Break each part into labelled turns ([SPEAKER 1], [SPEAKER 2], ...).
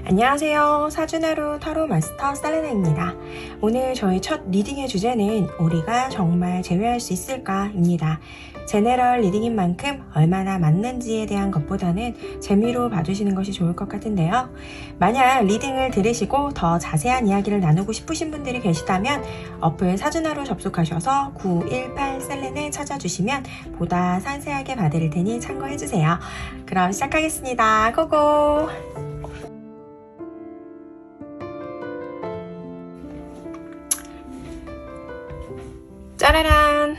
[SPEAKER 1] 안녕하세요. 사주나루 타로 마스터 셀레나입니다. 오늘 저희 첫 리딩의 주제는 우리가 정말 제외할 수 있을까?입니다. 제네럴 리딩인 만큼 얼마나 맞는지에 대한 것보다는 재미로 봐주시는 것이 좋을 것 같은데요. 만약 리딩을 들으시고 더 자세한 이야기를 나누고 싶으신 분들이 계시다면 어플 사주나루 접속하셔서 918 셀렌을 찾아주시면 보다 상세하게 봐드릴 테니 참고해주세요. 그럼 시작하겠습니다. 고고! 짜라란!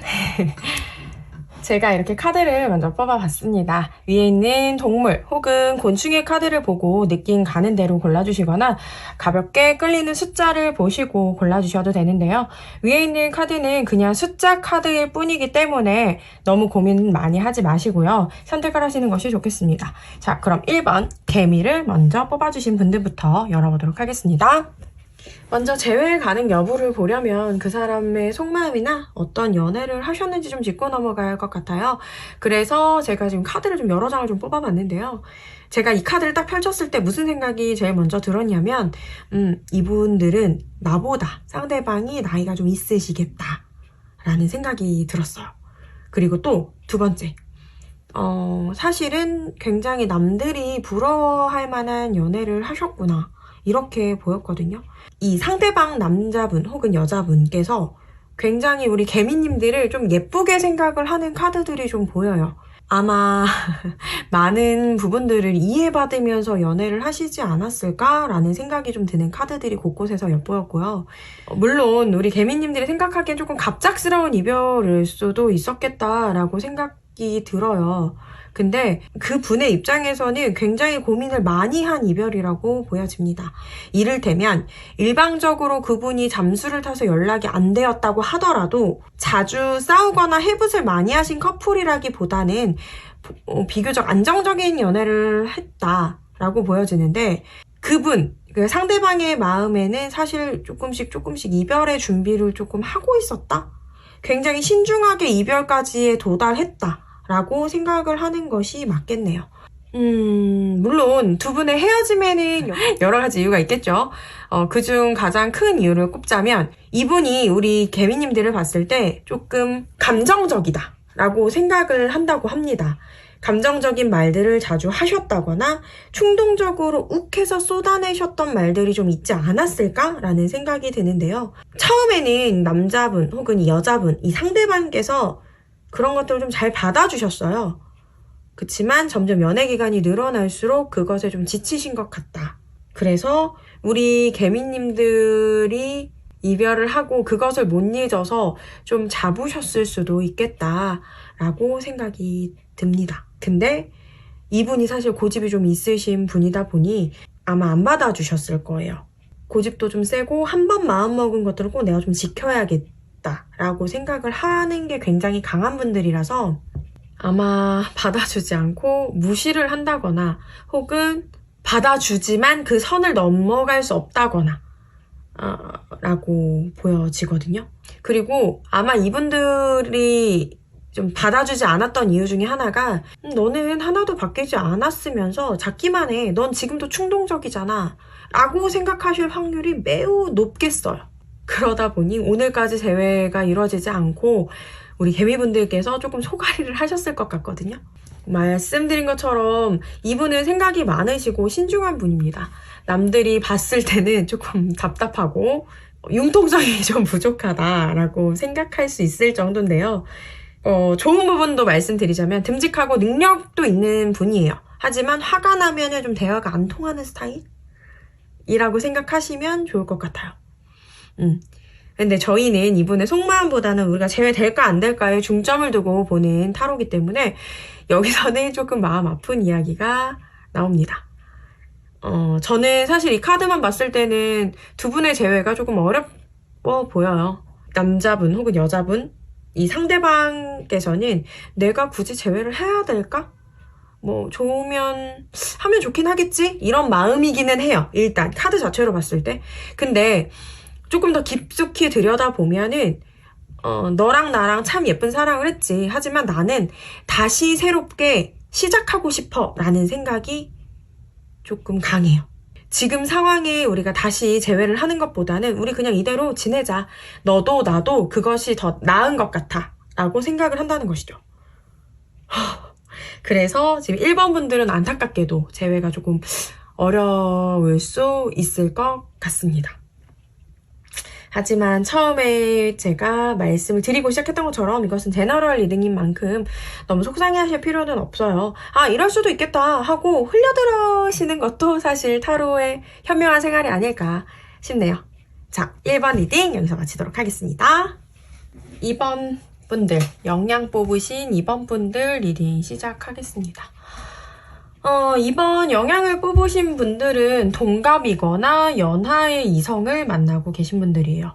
[SPEAKER 1] 제가 이렇게 카드를 먼저 뽑아봤습니다. 위에 있는 동물 혹은 곤충의 카드를 보고 느낌 가는 대로 골라주시거나 가볍게 끌리는 숫자를 보시고 골라주셔도 되는데요. 위에 있는 카드는 그냥 숫자 카드일 뿐이기 때문에 너무 고민 많이 하지 마시고요. 선택을 하시는 것이 좋겠습니다. 자, 그럼 1번 개미를 먼저 뽑아주신 분들부터 열어보도록 하겠습니다. 먼저 재회 가능 여부를 보려면 그 사람의 속마음이나 어떤 연애를 하셨는지 좀 짚고 넘어가야 할 것 같아요. 그래서 제가 지금 카드를 좀 여러 장을 좀 뽑아봤는데요. 제가 이 카드를 딱 펼쳤을 때 무슨 생각이 제일 먼저 들었냐면 이분들은 나보다 상대방이 나이가 좀 있으시겠다 라는 생각이 들었어요. 그리고 또 두 번째, 사실은 굉장히 남들이 부러워할 만한 연애를 하셨구나 이렇게 보였거든요. 이 상대방 남자분 혹은 여자분께서 굉장히 우리 개미님들을 좀 예쁘게 생각을 하는 카드들이 좀 보여요. 아마 많은 부분들을 이해받으면서 연애를 하시지 않았을까라는 생각이 좀 드는 카드들이 곳곳에서 엿보였고요. 물론 우리 개미님들이 생각하기엔 조금 갑작스러운 이별일 수도 있었겠다라고 생각이 들어요. 근데 그 분의 입장에서는 굉장히 고민을 많이 한 이별이라고 보여집니다. 이를테면 일방적으로 그분이 잠수를 타서 연락이 안 되었다고 하더라도 자주 싸우거나 해붓을 많이 하신 커플이라기보다는 비교적 안정적인 연애를 했다라고 보여지는데 그 상대방의 마음에는 사실 조금씩 이별의 준비를 조금 하고 있었다? 굉장히 신중하게 이별까지에 도달했다. 라고 생각을 하는 것이 맞겠네요. 물론 두 분의 헤어짐에는 여러 가지 이유가 있겠죠. 그중 가장 큰 이유를 꼽자면 이분이 우리 개미님들을 봤을 때 조금 감정적이다 라고 생각을 한다고 합니다. 감정적인 말들을 자주 하셨다거나 충동적으로 욱해서 쏟아내셨던 말들이 좀 있지 않았을까라는 생각이 드는데요. 처음에는 남자분 혹은 여자분, 이 상대방께서 그런 것들을 좀 잘 받아주셨어요. 그치만 점점 연애 기간이 늘어날수록 그것에 좀 지치신 것 같다. 그래서 우리 개미님들이 이별을 하고 그것을 못 잊어서 좀 잡으셨을 수도 있겠다라고 생각이 듭니다. 근데 이분이 사실 고집이 좀 있으신 분이다 보니 아마 안 받아주셨을 거예요. 고집도 좀 세고 한 번 마음먹은 것들을 꼭 내가 좀 지켜야겠다 라고 생각을 하는 게 굉장히 강한 분들이라서 아마 받아주지 않고 무시를 한다거나 혹은 받아주지만 그 선을 넘어갈 수 없다거나 라고 보여지거든요. 그리고 아마 이분들이 좀 받아주지 않았던 이유 중에 하나가 너는 하나도 바뀌지 않았으면서 잡기만 해. 넌 지금도 충동적이잖아 라고 생각하실 확률이 매우 높겠어요. 그러다 보니 오늘까지 재회가 이루어지지 않고 우리 개미분들께서 조금 소가리를 하셨을 것 같거든요. 말씀드린 것처럼 이분은 생각이 많으시고 신중한 분입니다. 남들이 봤을 때는 조금 답답하고 융통성이 좀 부족하다라고 생각할 수 있을 정도인데요. 좋은 부분도 말씀드리자면 듬직하고 능력도 있는 분이에요. 하지만 화가 나면 좀 대화가 안 통하는 스타일이라고 생각하시면 좋을 것 같아요. 근데 저희는 이분의 속마음보다는 우리가 제외될까 안 될까에 중점을 두고 보는 타로이기 때문에 여기서는 조금 마음 아픈 이야기가 나옵니다. 저는 사실 이 카드만 봤을 때는 두 분의 제외가 조금 어려워 보여요. 남자분 혹은 여자분, 이 상대방께서는 내가 굳이 제외를 해야 될까? 좋으면 하면 좋긴 하겠지? 이런 마음이기는 해요. 일단 카드 자체로 봤을 때. 근데 조금 더 깊숙이 들여다보면은 너랑 나랑 참 예쁜 사랑을 했지. 하지만 나는 다시 새롭게 시작하고 싶어 라는 생각이 조금 강해요. 지금 상황에 우리가 다시 재회를 하는 것보다는 우리 그냥 이대로 지내자. 너도 나도 그것이 더 나은 것 같아. 라고 생각을 한다는 것이죠. 그래서 지금 1번 분들은 안타깝게도 재회가 조금 어려울 수 있을 것 같습니다. 하지만 처음에 제가 말씀을 드리고 시작했던 것처럼 이것은 제너럴 리딩인 만큼 너무 속상해하실 필요는 없어요. 아, 이럴 수도 있겠다 하고 흘려들으시는 것도 사실 타로의 현명한 생활이 아닐까 싶네요. 자, 1번 리딩 여기서 마치도록 하겠습니다. 2번 분들, 영양 뽑으신 2번 분들 리딩 시작하겠습니다. 이번 영양을 뽑으신 분들은 동갑이거나 연하의 이성을 만나고 계신 분들이에요.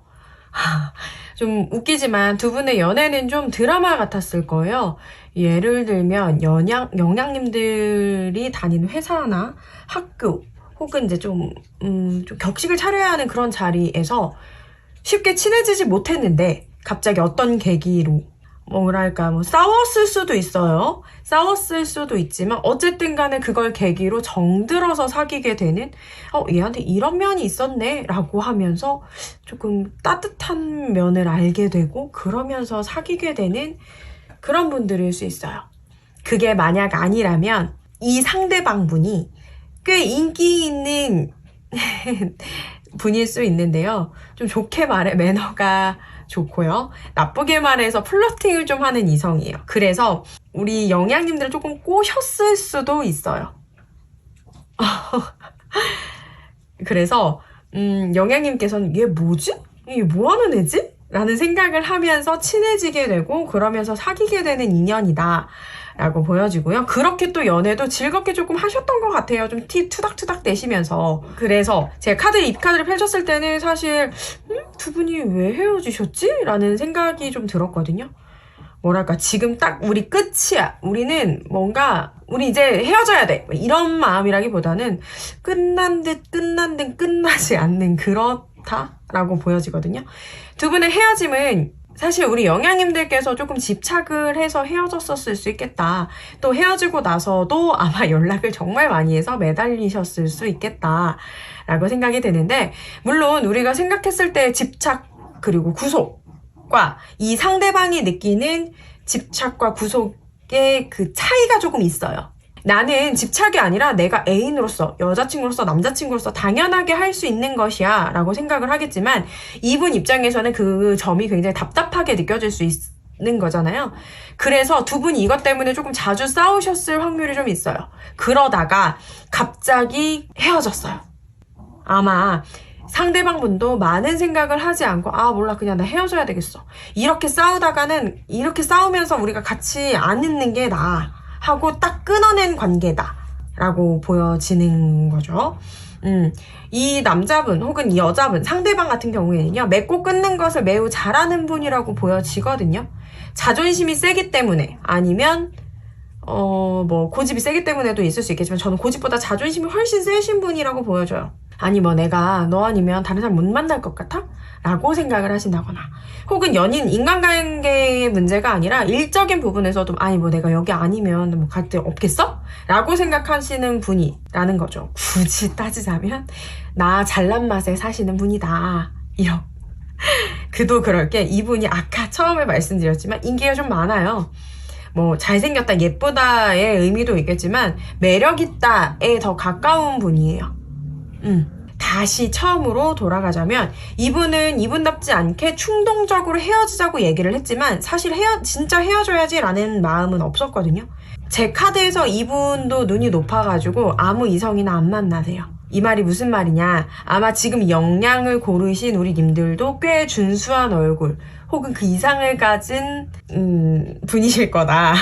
[SPEAKER 1] 좀 웃기지만 두 분의 연애는 좀 드라마 같았을 거예요. 예를 들면 영양님들이 다니는 회사나 학교 혹은 이제 좀 격식을 차려야 하는 그런 자리에서 쉽게 친해지지 못했는데 갑자기 어떤 계기로 뭐랄까 싸웠을 수도 있어요. 싸웠을 수도 있지만 어쨌든 간에 그걸 계기로 정들어서 사귀게 되는 얘한테 이런 면이 있었네 라고 하면서 조금 따뜻한 면을 알게 되고 그러면서 사귀게 되는 그런 분들일 수 있어요. 그게 만약 아니라면 이 상대방 분이 꽤 인기 있는 분일 수 있는데요. 좀 좋게 말해 매너가 좋고요. 나쁘게 말해서 플러팅을 좀 하는 이성이에요. 그래서 우리 영양님들 조금 꼬셨을 수도 있어요. 그래서 영양님께서는 얘 뭐지? 이게 뭐하는 애지? 라는 생각을 하면서 친해지게 되고 그러면서 사귀게 되는 인연이다 라고 보여지고요. 그렇게 또 연애도 즐겁게 조금 하셨던 것 같아요. 좀 티 투닥투닥 내시면서. 그래서 제가 입카드를 펼쳤을 때는 사실 두 분이 왜 헤어지셨지? 라는 생각이 좀 들었거든요. 뭐랄까 지금 딱 우리 끝이야. 우리는 뭔가 우리 이제 헤어져야 돼. 이런 마음이라기보다는 끝난 듯 끝나지 않는 그렇다라고 보여지거든요. 두 분의 헤어짐은 사실 우리 영양님들께서 조금 집착을 해서 헤어졌었을 수 있겠다. 또 헤어지고 나서도 아마 연락을 정말 많이 해서 매달리셨을 수 있겠다 라고 생각이 되는데, 물론 우리가 생각했을 때 집착 그리고 구속과 이 상대방이 느끼는 집착과 구속의 그 차이가 조금 있어요. 나는 집착이 아니라 내가 애인으로서, 여자친구로서, 남자친구로서 당연하게 할 수 있는 것이야 라고 생각을 하겠지만 이분 입장에서는 그 점이 굉장히 답답하게 느껴질 수 있는 거잖아요. 그래서 두 분이 이것 때문에 조금 자주 싸우셨을 확률이 좀 있어요. 그러다가 갑자기 헤어졌어요. 아마 상대방 분도 많은 생각을 하지 않고 몰라 그냥 나 헤어져야 되겠어. 이렇게 싸우면서 우리가 같이 안 있는 게 나아 하고 딱 끊어낸 관계다 라고 보여지는 거죠. 이 남자분 혹은 이 여자분, 상대방 같은 경우에는요, 맺고 끊는 것을 매우 잘하는 분이라고 보여지거든요. 자존심이 세기 때문에, 아니면 고집이 세기 때문에도 있을 수 있겠지만 저는 고집보다 자존심이 훨씬 세신 분이라고 보여져요. 아니 내가 너 아니면 다른 사람 못 만날 것 같아? 라고 생각을 하신다거나, 혹은 연인, 인간관계의 문제가 아니라 일적인 부분에서도 내가 여기 아니면 갈 데 없겠어? 라고 생각하시는 분이라는 거죠. 굳이 따지자면 나 잘난 맛에 사시는 분이다. 그도 그럴 게 이분이 아까 처음에 말씀드렸지만 인기가 좀 많아요. 잘생겼다, 예쁘다의 의미도 있겠지만 매력있다에 더 가까운 분이에요. 다시 처음으로 돌아가자면 이분은 이분답지 않게 충동적으로 헤어지자고 얘기를 했지만 사실 진짜 헤어져야지 라는 마음은 없었거든요. 제 카드에서 이분도 눈이 높아가지고 아무 이성이나 안 만나세요. 이 말이 무슨 말이냐, 아마 지금 영양을 고르신 우리 님들도 꽤 준수한 얼굴 혹은 그 이상을 가진 분이실 거다.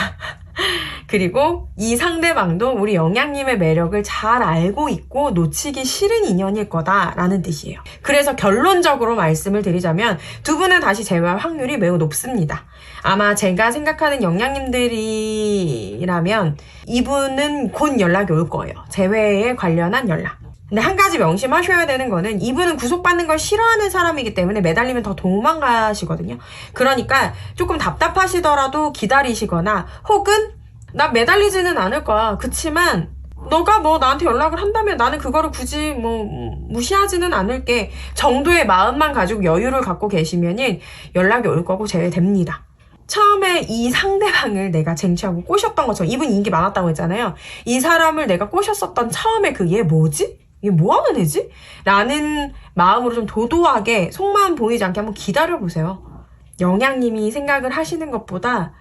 [SPEAKER 1] 그리고 이 상대방도 우리 영양님의 매력을 잘 알고 있고 놓치기 싫은 인연일 거다라는 뜻이에요. 그래서 결론적으로 말씀을 드리자면 두 분은 다시 재회할 확률이 매우 높습니다. 아마 제가 생각하는 영양님들이라면 이분은 곧 연락이 올 거예요. 재회에 관련한 연락. 근데 한 가지 명심하셔야 되는 거는 이분은 구속받는 걸 싫어하는 사람이기 때문에 매달리면 더 도망가시거든요. 그러니까 조금 답답하시더라도 기다리시거나, 혹은 나 매달리지는 않을 거야. 그치만 너가 뭐 나한테 연락을 한다면 나는 그거를 굳이 뭐 무시하지는 않을게 정도의 마음만 가지고 여유를 갖고 계시면은 연락이 올 거고 제외됩니다. 처음에 이 상대방을 내가 쟁취하고 꼬셨던 것처럼, 이분이 인기 많았다고 했잖아요. 이 사람을 내가 꼬셨었던 처음에 그 얘 뭐지? 얘 뭐하는 애지? 라는 마음으로 좀 도도하게 속마음 보이지 않게 한번 기다려보세요. 영양님이 생각을 하시는 것보다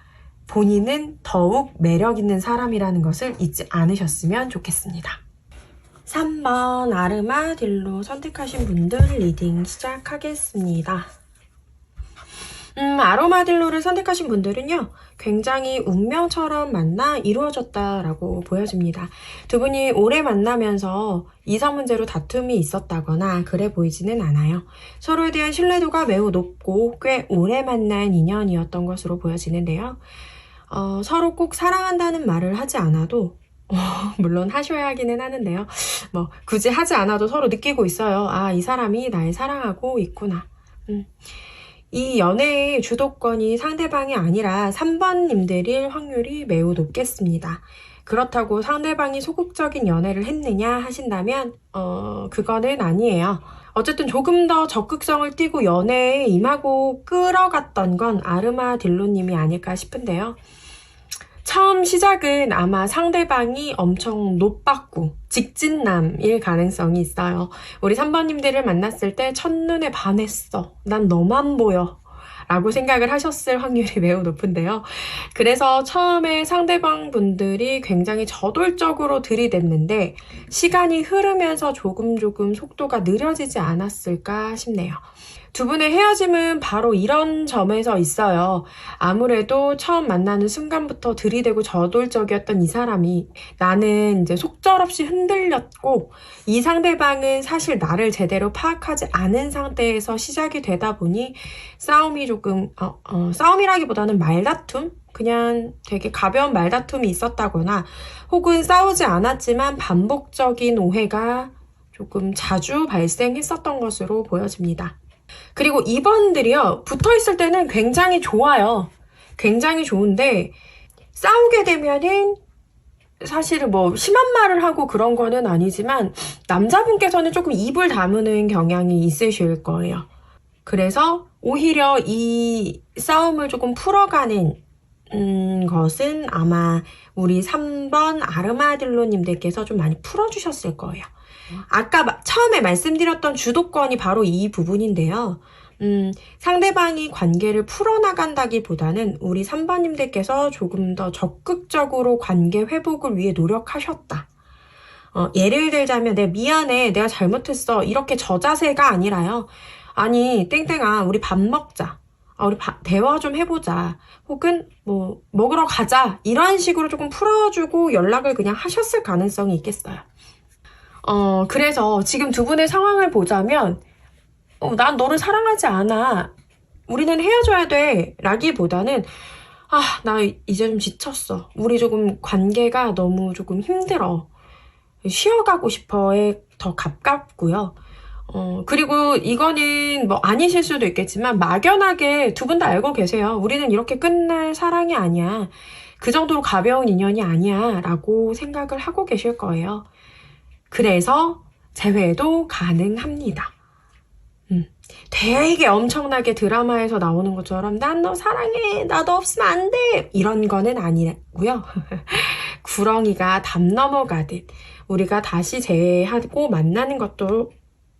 [SPEAKER 1] 본인은 더욱 매력 있는 사람이라는 것을 잊지 않으셨으면 좋겠습니다. 3번 아르마딜로 선택하신 분들 리딩 시작하겠습니다. 아로마딜로를 선택하신 분들은요, 굉장히 운명처럼 만나 이루어졌다라고 보여집니다. 두 분이 오래 만나면서 이성 문제로 다툼이 있었다거나 그래 보이지는 않아요. 서로에 대한 신뢰도가 매우 높고 꽤 오래 만난 인연이었던 것으로 보여지는데요. 서로 꼭 사랑한다는 말을 하지 않아도 물론 하셔야 하기는 하는데요. 뭐 굳이 하지 않아도 서로 느끼고 있어요. 아, 이 사람이 날 사랑하고 있구나. 이 연애의 주도권이 상대방이 아니라 3번님들일 확률이 매우 높겠습니다. 그렇다고 상대방이 소극적인 연애를 했느냐 하신다면 그거는 아니에요. 어쨌든 조금 더 적극성을 띠고 연애에 임하고 끌어갔던 건 아르마딜로님이 아닐까 싶은데요. 처음 시작은 아마 상대방이 엄청 노빠꾸, 직진남일 가능성이 있어요. 우리 3번님들을 만났을 때 첫눈에 반했어. 난 너만 보여. 라고 생각을 하셨을 확률이 매우 높은데요. 그래서 처음에 상대방 분들이 굉장히 저돌적으로 들이댔는데 시간이 흐르면서 조금 속도가 느려지지 않았을까 싶네요. 두 분의 헤어짐은 바로 이런 점에서 있어요. 아무래도 처음 만나는 순간부터 들이대고 저돌적이었던 이 사람이 나는 이제 속절없이 흔들렸고 이 상대방은 사실 나를 제대로 파악하지 않은 상태에서 시작이 되다 보니 싸움이 조금 싸움이라기보다는 말다툼? 그냥 되게 가벼운 말다툼이 있었다거나 혹은 싸우지 않았지만 반복적인 오해가 조금 자주 발생했었던 것으로 보여집니다. 그리고 2번들이요, 붙어있을 때는 굉장히 좋아요. 굉장히 좋은데 싸우게 되면은 사실은 뭐 심한 말을 하고 그런 거는 아니지만 남자분께서는 조금 입을 다무는 경향이 있으실 거예요. 그래서 오히려 이 싸움을 조금 풀어가는 것은 아마 우리 3번 아르마딜로님들께서 좀 많이 풀어주셨을 거예요. 아까 처음에 말씀드렸던 주도권이 바로 이 부분인데요. 상대방이 관계를 풀어나간다기보다는 우리 3번님들께서 조금 더 적극적으로 관계 회복을 위해 노력하셨다. 예를 들자면 내가 미안해, 내가 잘못했어, 이렇게 저자세가 아니라요. 아니 땡땡아, 우리 밥 먹자, 우리 대화 좀 해보자, 혹은 뭐 먹으러 가자, 이런 식으로 조금 풀어주고 연락을 그냥 하셨을 가능성이 있겠어요. 그래서 지금 두 분의 상황을 보자면 난 너를 사랑하지 않아, 우리는 헤어져야 돼 라기보다는 나 이제 좀 지쳤어, 우리 조금 관계가 너무 조금 힘들어, 쉬어가고 싶어에 더 가깝고요. 그리고 이거는 뭐 아니실 수도 있겠지만 막연하게 두 분 다 알고 계세요. 우리는 이렇게 끝날 사랑이 아니야, 그 정도로 가벼운 인연이 아니야 라고 생각을 하고 계실 거예요. 그래서 재회도 가능합니다. 되게 엄청나게 드라마에서 나오는 것처럼 난 너 사랑해, 나 너 없으면 안 돼, 이런 거는 아니고요. 구렁이가 담 넘어가듯 우리가 다시 재회하고 만나는 것도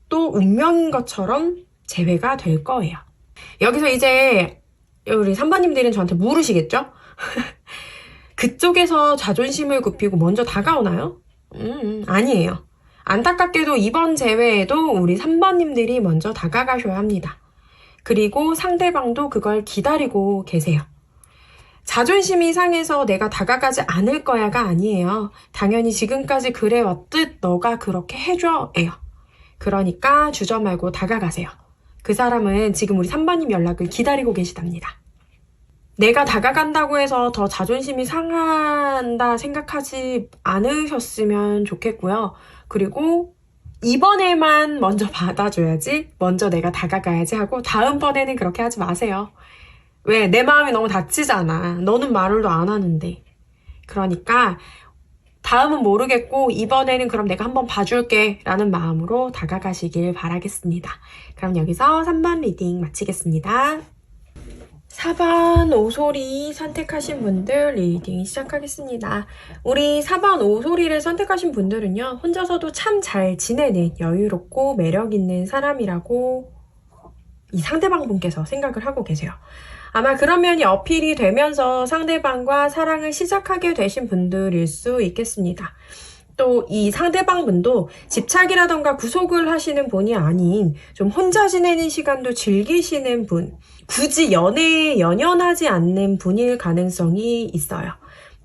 [SPEAKER 1] 또 운명인 것처럼 재회가 될 거예요. 여기서 이제 우리 3번님들은 저한테 물으시겠죠? 그쪽에서 자존심을 굽히고 먼저 다가오나요? 아니에요. 안타깝게도 이번 재회에도 우리 3번님들이 먼저 다가가셔야 합니다. 그리고 상대방도 그걸 기다리고 계세요. 자존심이 상해서 내가 다가가지 않을 거야가 아니에요. 당연히 지금까지 그래왔듯 너가 그렇게 해줘예요. 그러니까 주저 말고 다가가세요. 그 사람은 지금 우리 3번님 연락을 기다리고 계시답니다. 내가 다가간다고 해서 더 자존심이 상한다 생각하지 않으셨으면 좋겠고요. 그리고 이번에만 먼저 받아줘야지, 먼저 내가 다가가야지 하고 다음번에는 그렇게 하지 마세요. 왜? 내 마음이 너무 다치잖아. 너는 말을도 안 하는데. 그러니까 다음은 모르겠고 이번에는 그럼 내가 한번 봐줄게 라는 마음으로 다가가시길 바라겠습니다. 그럼 여기서 3번 리딩 마치겠습니다. 4번 오소리 선택하신 분들 리딩 시작하겠습니다. 우리 4번 오소리를 선택하신 분들은요, 혼자서도 참 잘 지내는 여유롭고 매력있는 사람이라고 이 상대방 분께서 생각을 하고 계세요. 아마 그런 면이 어필이 되면서 상대방과 사랑을 시작하게 되신 분들일 수 있겠습니다. 또 이 상대방 분도 집착이라던가 구속을 하시는 분이 아닌 좀 혼자 지내는 시간도 즐기시는 분, 굳이 연애에 연연하지 않는 분일 가능성이 있어요.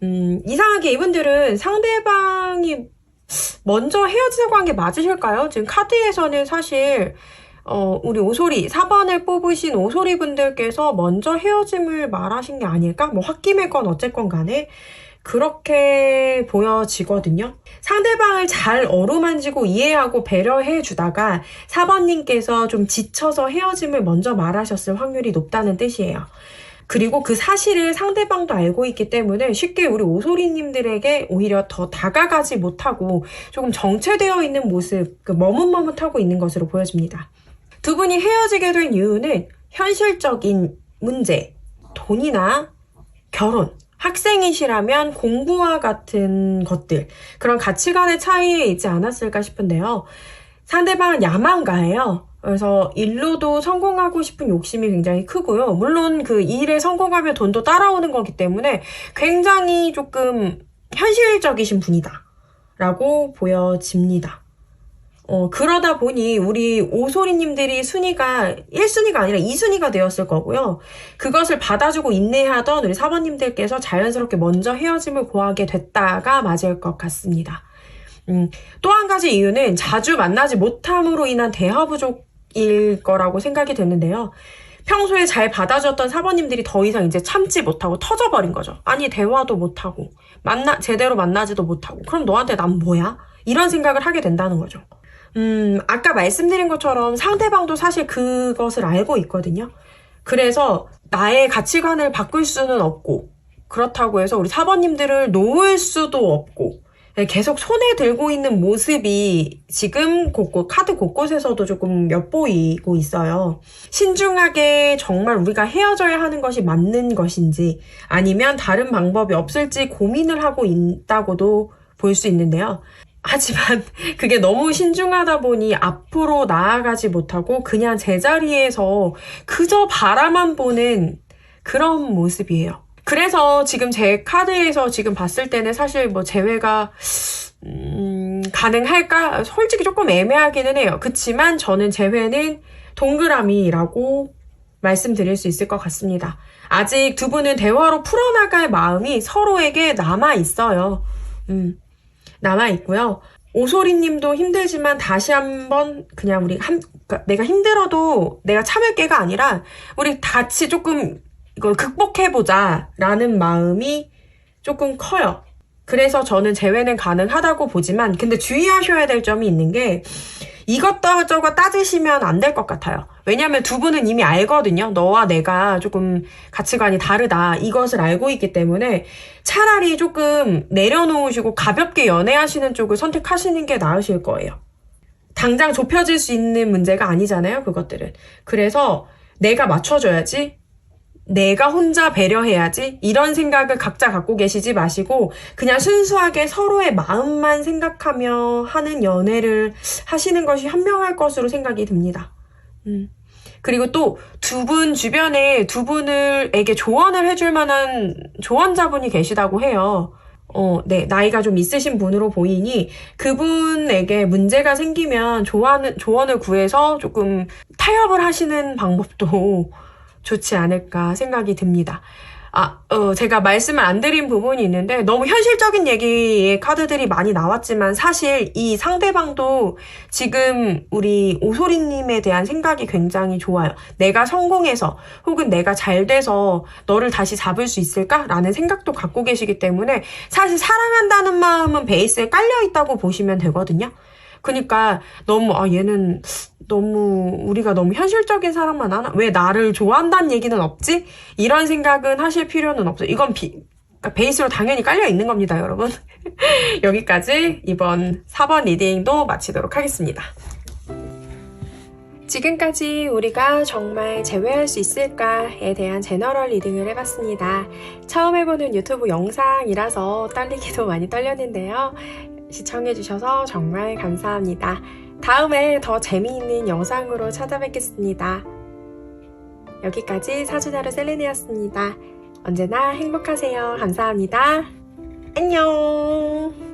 [SPEAKER 1] 이상하게 이분들은 상대방이 먼저 헤어지자고 한 게 맞으실까요? 지금 카드에서는 사실 우리 오소리 4번을 뽑으신 오소리 분들께서 먼저 헤어짐을 말하신 게 아닐까? 뭐 홧김이건 어쨌건 간에 그렇게 보여지거든요. 상대방을 잘 어루만지고 이해하고 배려해 주다가 4번님께서 좀 지쳐서 헤어짐을 먼저 말하셨을 확률이 높다는 뜻이에요. 그리고 그 사실을 상대방도 알고 있기 때문에 쉽게 우리 오소리님들에게 오히려 더 다가가지 못하고 조금 정체되어 있는 모습, 머뭇머뭇하고 있는 것으로 보여집니다. 두 분이 헤어지게 된 이유는 현실적인 문제, 돈이나 결혼, 학생이시라면 공부와 같은 것들, 그런 가치관의 차이에 있지 않았을까 싶은데요. 상대방은 야망가예요. 그래서 일로도 성공하고 싶은 욕심이 굉장히 크고요. 물론 그 일에 성공하면 돈도 따라오는 거기 때문에 굉장히 조금 현실적이신 분이다 라고 보여집니다. 그러다 보니 우리 오소리님들이 순위가 1순위가 아니라 2순위가 되었을 거고요. 그것을 받아주고 인내하던 우리 4번님들께서 자연스럽게 먼저 헤어짐을 고하게 됐다가 맞을 것 같습니다. 또 한 가지 이유는 자주 만나지 못함으로 인한 대화 부족일 거라고 생각이 됐는데요. 평소에 잘 받아줬던 4번님들이 더 이상 이제 참지 못하고 터져버린 거죠. 아니, 대화도 못하고 제대로 만나지도 못하고 그럼 너한테 난 뭐야? 이런 생각을 하게 된다는 거죠. 아까 말씀드린 것처럼 상대방도 사실 그것을 알고 있거든요. 그래서 나의 가치관을 바꿀 수는 없고, 그렇다고 해서 우리 4번님들을 놓을 수도 없고, 계속 손에 들고 있는 모습이 지금 카드 곳곳에서도 조금 엿보이고 있어요. 신중하게 정말 우리가 헤어져야 하는 것이 맞는 것인지 아니면 다른 방법이 없을지 고민을 하고 있다고도 볼 수 있는데요. 하지만 그게 너무 신중하다 보니 앞으로 나아가지 못하고 그냥 제자리에서 그저 바라만 보는 그런 모습이에요. 그래서 지금 제 카드에서 지금 봤을 때는 사실 뭐 재회가 가능할까? 솔직히 조금 애매하기는 해요. 그치만 저는 재회는 동그라미라고 말씀드릴 수 있을 것 같습니다. 아직 두 분은 대화로 풀어나갈 마음이 서로에게 남아있어요. 남아있고요. 오소리님도 힘들지만 다시 한번 그냥 우리 그러니까 내가 힘들어도 내가 참을 게가 아니라 우리 같이 조금 이걸 극복해보자 라는 마음이 조금 커요. 그래서 저는 재회는 가능하다고 보지만 근데 주의하셔야 될 점이 있는 게 이것저것 따지시면 안 될 것 같아요. 왜냐하면 두 분은 이미 알거든요. 너와 내가 조금 가치관이 다르다. 이것을 알고 있기 때문에 차라리 조금 내려놓으시고 가볍게 연애하시는 쪽을 선택하시는 게 나으실 거예요. 당장 좁혀질 수 있는 문제가 아니잖아요. 그것들은. 그래서 내가 맞춰줘야지. 내가 혼자 배려해야지 이런 생각을 각자 갖고 계시지 마시고 그냥 순수하게 서로의 마음만 생각하며 하는 연애를 하시는 것이 현명할 것으로 생각이 듭니다. 그리고 또 두 분 주변에 두 분에게 조언을 해줄 만한 조언자분이 계시다고 해요. 네, 나이가 좀 있으신 분으로 보이니 그분에게 문제가 생기면 조언을 구해서 조금 타협을 하시는 방법도 좋지 않을까 생각이 듭니다. 제가 말씀을 안 드린 부분이 있는데 너무 현실적인 얘기의 카드들이 많이 나왔지만 사실 이 상대방도 지금 우리 오소리님에 대한 생각이 굉장히 좋아요. 내가 성공해서 혹은 내가 잘 돼서 너를 다시 잡을 수 있을까라는 생각도 갖고 계시기 때문에 사실 사랑한다는 마음은 베이스에 깔려있다고 보시면 되거든요. 그러니까 너무 얘는 너무 우리가 너무 현실적인 사랑만 하나? 왜 나를 좋아한다는 얘기는 없지? 이런 생각은 하실 필요는 없어요. 이건 베이스로 당연히 깔려 있는 겁니다, 여러분. 여기까지 이번 4번 리딩도 마치도록 하겠습니다. 지금까지 우리가 정말 제외할 수 있을까에 대한 제너럴 리딩을 해봤습니다. 처음 해보는 유튜브 영상이라서 떨리기도 많이 떨렸는데요. 시청해주셔서 정말 감사합니다. 다음에 더 재미있는 영상으로 찾아뵙겠습니다. 여기까지 사주나루 셀레네였습니다. 언제나 행복하세요. 감사합니다. 안녕.